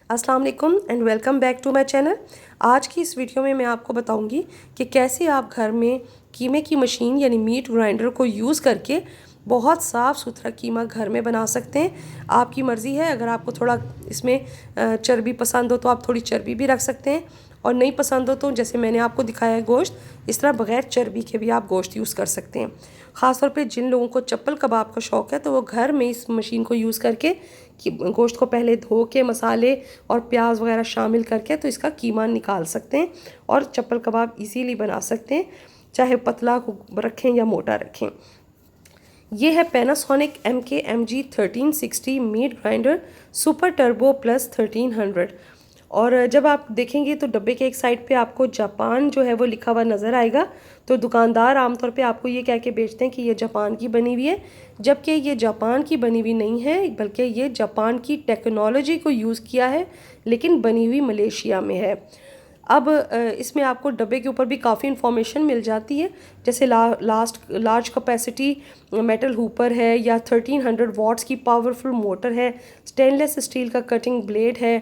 अस्सलाम वालेकुम and welcome back to my channel. आज की इस वीडियो में मैं आपको बताऊंगी कि कैसे आप घर में कीमे की मशीन यानी मीट ग्राइंडर को यूज़ करके बहुत साफ़ सुथरा कीमा घर में बना सकते हैं। आपकी मर्ज़ी है, अगर आपको थोड़ा इसमें चर्बी पसंद हो तो आप थोड़ी चर्बी भी रख सकते हैं, और नहीं पसंद हो तो जैसे मैंने आपको दिखाया है गोश्त, इस तरह बग़ैर चर्बी के भी आप गोश्त यूज़ कर सकते हैं। ख़ासतौर पे जिन लोगों को चप्पल कबाब का शौक़ है तो वो घर में इस मशीन को यूज़ करके कि गोश्त को पहले धो के मसाले और प्याज वगैरह शामिल करके तो इसका कीमा निकाल सकते हैं और चप्पल कबाब इजीली बना सकते हैं, चाहे पतला रखें या मोटा रखें। ये है Panasonic MK-MG1360 meat grinder super turbo plus 1300। और जब आप देखेंगे तो डब्बे के एक साइड पे आपको जापान जो है वो लिखा हुआ नज़र आएगा। तो दुकानदार आमतौर पे आपको ये कह के बेचते हैं कि ये जापान की बनी हुई है, जबकि ये जापान की बनी हुई नहीं है, बल्कि ये जापान की टेक्नोलॉजी को यूज़ किया है, लेकिन बनी हुई मलेशिया में है। अब इसमें आपको डब्बे के ऊपर भी काफ़ी इन्फॉर्मेशन मिल जाती है, जैसे लार्ज कैपेसिटी मेटल हुपर है, या 1300 वाट्स की पावरफुल मोटर है, स्टेनलेस स्टील का कटिंग ब्लेड है।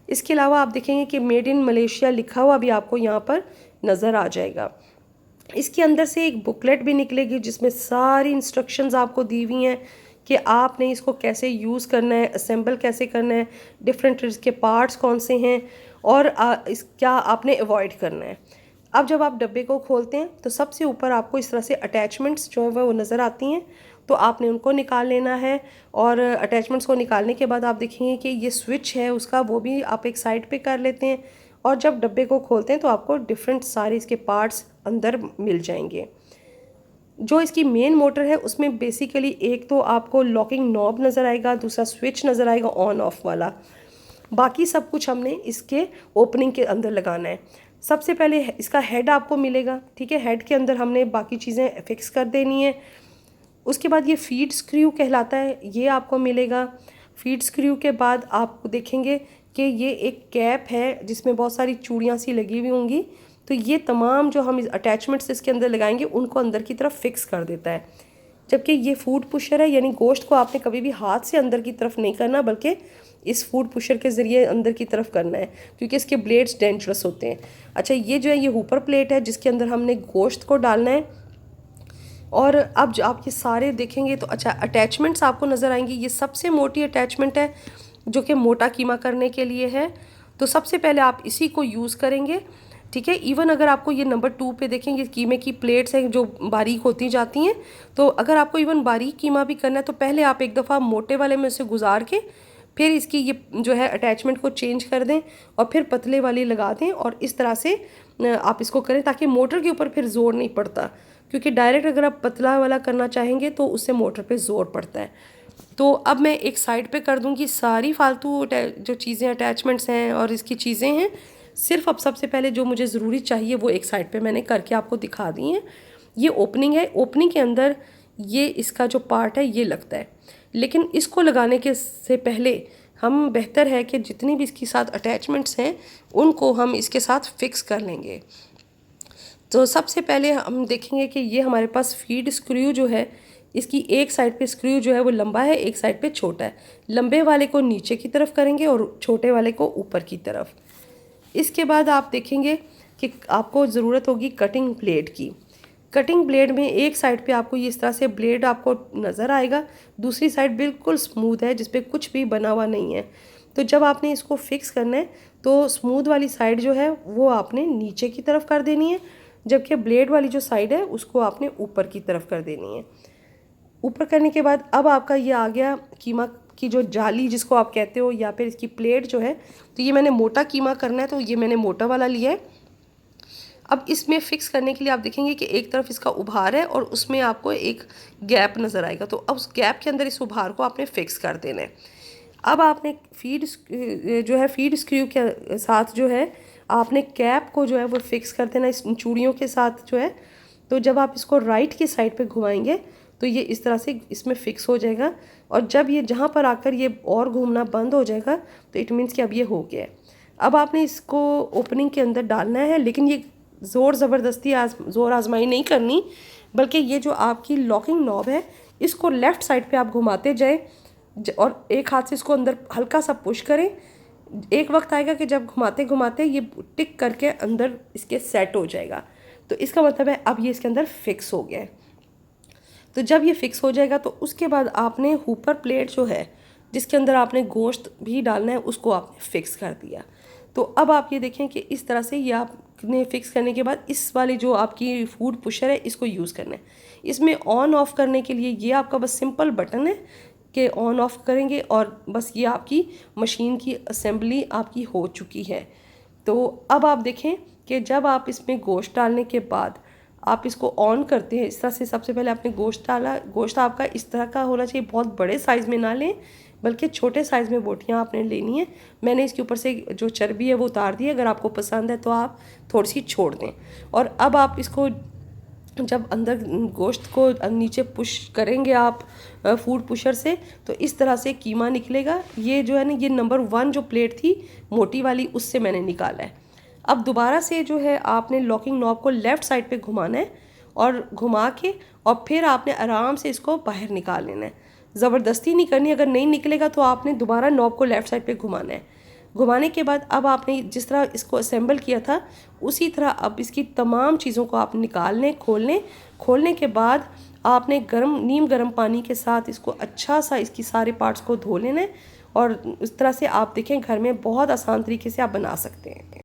इसके अलावा आप देखेंगे कि मेड इन मलेशिया लिखा हुआ भी आपको यहाँ पर नज़र आ जाएगा। इसके अंदर से एक बुकलेट भी निकलेगी जिसमें सारी इंस्ट्रक्शंस आपको दी हुई हैं कि आपने इसको कैसे यूज़ करना है, असेंबल कैसे करना है, डिफरेंट इसके पार्ट्स कौन से हैं, और क्या आपने अवॉइड करना है। अब जब आप डब्बे को खोलते हैं तो सबसे ऊपर आपको इस तरह से अटैचमेंट्स जो है वो नज़र आती हैं, तो आपने उनको निकाल लेना है। और अटैचमेंट्स को निकालने के बाद आप देखेंगे कि ये स्विच है उसका, वो भी आप एक साइड पे कर लेते हैं। और जब डब्बे को खोलते हैं तो आपको डिफरेंट सारे इसके पार्ट्स अंदर मिल जाएंगे। जो इसकी मेन मोटर है उसमें बेसिकली एक तो आपको लॉकिंग नॉब नज़र आएगा, दूसरा स्विच नज़र आएगा ऑन ऑफ वाला। बाकी सब कुछ हमने इसके ओपनिंग के अंदर लगाना है। सबसे पहले इसका हेड आपको मिलेगा, ठीक है। हेड के अंदर हमने बाकी चीज़ें फिक्स कर देनी है। उसके बाद ये फीड स्क्रू कहलाता है, ये आपको मिलेगा। फीड स्क्रू के बाद आप देखेंगे कि ये एक कैप है जिसमें बहुत सारी चूड़ियाँ सी लगी हुई होंगी, तो ये तमाम जो हम अटैचमेंट्स इसके अंदर लगाएंगे उनको अंदर की तरफ फिक्स कर देता है। जबकि ये फूड पुशर है, यानी गोश्त को आपने कभी भी हाथ से अंदर की तरफ नहीं करना, बल्कि इस फूड पुशर के ज़रिए अंदर की तरफ करना है, क्योंकि इसके ब्लेड्स डेंजरस होते हैं। अच्छा, ये जो है ये हुपर प्लेट है जिसके अंदर हमने गोश्त को डालना है। और अब जो आप ये सारे देखेंगे तो अच्छा अटैचमेंट्स आपको नज़र आएंगी। ये सबसे मोटी अटैचमेंट है जो कि मोटा कीमा करने के लिए है, तो सबसे पहले आप इसी को यूज़ करेंगे, ठीक है। इवन अगर आपको ये नंबर 2 पे देखेंगे कीमे की प्लेट्स हैं जो बारीक होती जाती हैं, तो अगर आपको इवन बारीक कीमा भी करना है तो पहले आप एक दफ़ा मोटे वाले में से गुजार के फिर इसकी ये जो है अटैचमेंट को चेंज कर दें और फिर पतले वाली लगा दें, और इस तरह से आप इसको करें ताकि मोटर के ऊपर फिर ज़ोर नहीं पड़ता, क्योंकि डायरेक्ट अगर आप पतला वाला करना चाहेंगे तो उससे मोटर पे ज़ोर पड़ता है। तो अब मैं एक साइड पे कर दूंगी सारी फालतू जो चीज़ें अटैचमेंट्स हैं और इसकी चीज़ें हैं। सिर्फ अब सबसे पहले जो मुझे ज़रूरी चाहिए वो एक साइड पे मैंने करके आपको दिखा दी हैं। ये ओपनिंग है, ओपनिंग के अंदर ये इसका जो पार्ट है ये लगता है, लेकिन इसको लगाने के से पहले हम बेहतर है कि जितनी भी इसके साथ अटैचमेंट्स हैं उनको हम इसके साथ फिक्स कर लेंगे। तो सबसे पहले हम देखेंगे कि ये हमारे पास फीड स्क्रू जो है, इसकी एक साइड पे स्क्रू जो है वो लंबा है, एक साइड पे छोटा है। लंबे वाले को नीचे की तरफ करेंगे और छोटे वाले को ऊपर की तरफ। इसके बाद आप देखेंगे कि आपको ज़रूरत होगी कटिंग ब्लेड की। कटिंग ब्लेड में एक साइड पे आपको ये इस तरह से ब्लेड आपको नज़र आएगा, दूसरी साइड बिल्कुल स्मूथ है जिस पे कुछ भी बना हुआ नहीं है। तो जब आपने इसको फिक्स करना है तो स्मूथ वाली साइड जो है वो आपने नीचे की तरफ कर देनी है, जबकि ब्लेड वाली जो साइड है उसको आपने ऊपर की तरफ कर देनी है। ऊपर करने के बाद अब आपका ये आ गया कीमा की जो जाली जिसको आप कहते हो, या फिर इसकी प्लेट जो है। तो ये मैंने मोटा कीमा करना है तो ये मैंने मोटा वाला लिया है। अब इसमें फ़िक्स करने के लिए आप देखेंगे कि एक तरफ इसका उभार है और उसमें आपको एक गैप नज़र आएगा, तो अब उस गैप के अंदर इस उभार को आपने फ़िक्स कर देना है। अब आपने फीड स्क्रू के साथ जो है आपने कैप को जो है वो फिक्स कर देना इस चूड़ियों के साथ जो है। तो जब आप इसको राइट की साइड पे घुमाएंगे तो ये इस तरह से इसमें फ़िक्स हो जाएगा, और जब ये जहाँ पर आकर ये और घूमना बंद हो जाएगा तो इट मीन्स कि अब ये हो गया है। अब आपने इसको ओपनिंग के अंदर डालना है, लेकिन ये ज़ोर ज़बरदस्ती ज़ोर आजमाई नहीं करनी, बल्कि ये जो आपकी लॉकिंग नॉब है इसको लेफ़्ट साइड पे आप घुमाते जाएं और एक हाथ से इसको अंदर हल्का सा पुश करें, एक वक्त आएगा कि जब घुमाते घुमाते ये टिक करके अंदर इसके सेट हो जाएगा। तो इसका मतलब है अब ये इसके अंदर फिक्स हो गया है। तो जब ये फिक्स हो जाएगा तो उसके बाद आपने हुपर प्लेट जो है जिसके अंदर आपने गोश्त भी डालना है उसको आपने फिक्स कर दिया। तो अब आप ये देखें कि इस तरह से ये आपने फिक्स करने के बाद इस वाली जो आपकी फूड पुशर है इसको यूज़ करना है। इसमें ऑन ऑफ़ करने के लिए ये आपका बस सिंपल बटन है कि ऑन ऑफ़ करेंगे और बस ये आपकी मशीन की असेंबली आपकी हो चुकी है। तो अब आप देखें कि जब आप इसमें गोश्त डालने के बाद आप इसको ऑन करते हैं, इस तरह से सबसे पहले आपने गोश्त डाला। गोश्त आपका इस तरह का होना चाहिए, बहुत बड़े साइज़ में ना लें बल्कि छोटे साइज़ में बोटियाँ आपने लेनी है। मैंने इसके ऊपर से जो चर्बी है वो उतार दी है, अगर आपको पसंद है तो आप थोड़ी सी छोड़ दें। और अब आप इसको जब अंदर गोश्त को नीचे पुश करेंगे आप फूड पुशर से तो इस तरह से कीमा निकलेगा। ये जो है ना, ये नंबर 1 जो प्लेट थी मोटी वाली उससे मैंने निकाला है। अब दोबारा से जो है आपने लॉकिंग नॉब को लेफ़्ट साइड पे घुमाना है और घुमा के और फिर आपने आराम से इसको बाहर निकाल लेना है। ज़बरदस्ती नहीं करनी, अगर नहीं निकलेगा तो आपने दोबारा नॉब को लेफ़्ट साइड पे घुमाना है। घुमाने के बाद अब आपने जिस तरह इसको असेंबल किया था उसी तरह अब इसकी तमाम चीज़ों को आप निकाल लें, खोल लें। खोलने के बाद आपने नीम गर्म पानी के साथ इसको अच्छा सा इसकी सारे पार्ट्स को धो लेना है और इस तरह से आप देखें घर में बहुत आसान तरीके से आप बना सकते हैं।